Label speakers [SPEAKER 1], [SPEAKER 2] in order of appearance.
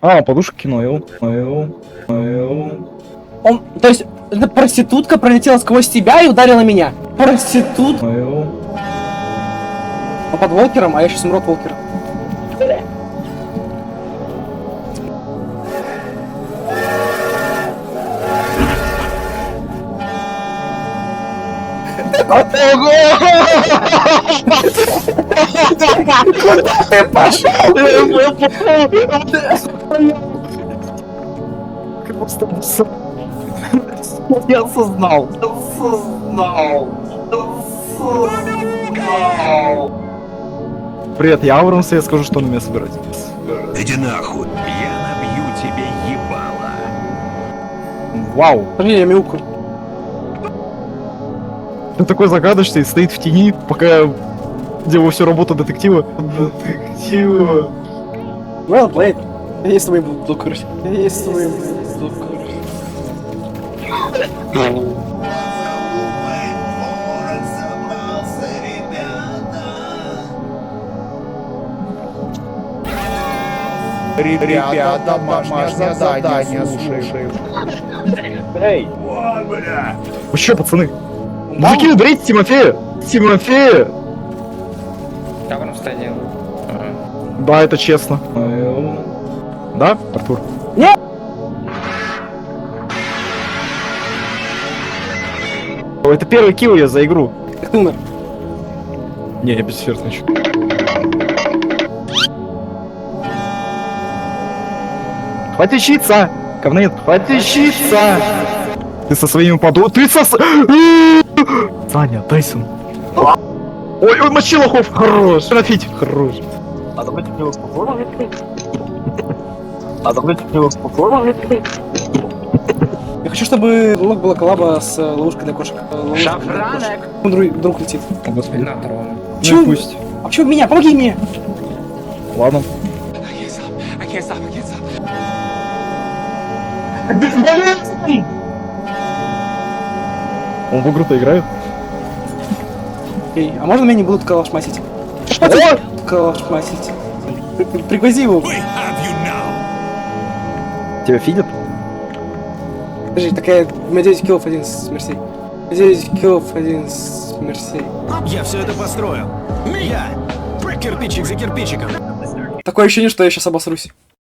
[SPEAKER 1] А, подушку кинул.
[SPEAKER 2] Он, то есть, эта проститутка пролетела сквозь тебя и ударила меня. Проститут. Он под волкером, а я сейчас умру от волкера. Ты пошел!
[SPEAKER 1] Я осознал. Привет, я Аурамс, и я скажу, что на меня собирать.
[SPEAKER 3] Иди нахуй. Я набью тебе ебало.
[SPEAKER 1] Вау.
[SPEAKER 2] Подожди, я мяукаю.
[SPEAKER 1] Ты такой загадочный, стоит в тени, пока я делаю всю работу детектива.
[SPEAKER 2] Well played. Я есть с тобой буду курить. Я есть с тобой буду курить.
[SPEAKER 4] Ребята, домашнее задание слушаем.
[SPEAKER 1] Эй!
[SPEAKER 3] Вон, бля.
[SPEAKER 1] Вы чё, пацаны? Мужики, уберите Тимофея! Тимофея!
[SPEAKER 5] Кабром стоял.
[SPEAKER 1] Да, это честно. Да, Артур?
[SPEAKER 2] Нет!
[SPEAKER 1] Это первый килл я за игру.
[SPEAKER 2] Как ты умер?
[SPEAKER 1] Не, я бессмертный еще. Хватит учиться! Говнет, хватит учиться! Ты со своими Ты со... Саня, Тайсон. Ой, ой, Мочилохов, хорош! Трофить, хорош.
[SPEAKER 6] А давайте мне успокоим. А давайте мне успокоим.
[SPEAKER 2] Я хочу, чтобы лог была коллаба с ловушкой для кошек.
[SPEAKER 5] Шафранек!
[SPEAKER 2] Друг летит.
[SPEAKER 1] О, господи.
[SPEAKER 5] На трон.
[SPEAKER 1] Ну
[SPEAKER 2] Чё?
[SPEAKER 1] и пусть.
[SPEAKER 2] А почему меня? Помоги мне!
[SPEAKER 1] Ладно. Он в игру-то играет?
[SPEAKER 2] Эй, а можно меня не будут калашматить? Калашматить. Пригвози его.
[SPEAKER 3] We have you now.
[SPEAKER 1] Тебя фидят?
[SPEAKER 2] Подожди, такая, у меня 9 киллов, 1 смертей. 9 киллов, 1 смертей.
[SPEAKER 3] Я все это построил. Я. Кирпичик за кирпичиком.
[SPEAKER 2] Такое ощущение, что я сейчас обосрусь.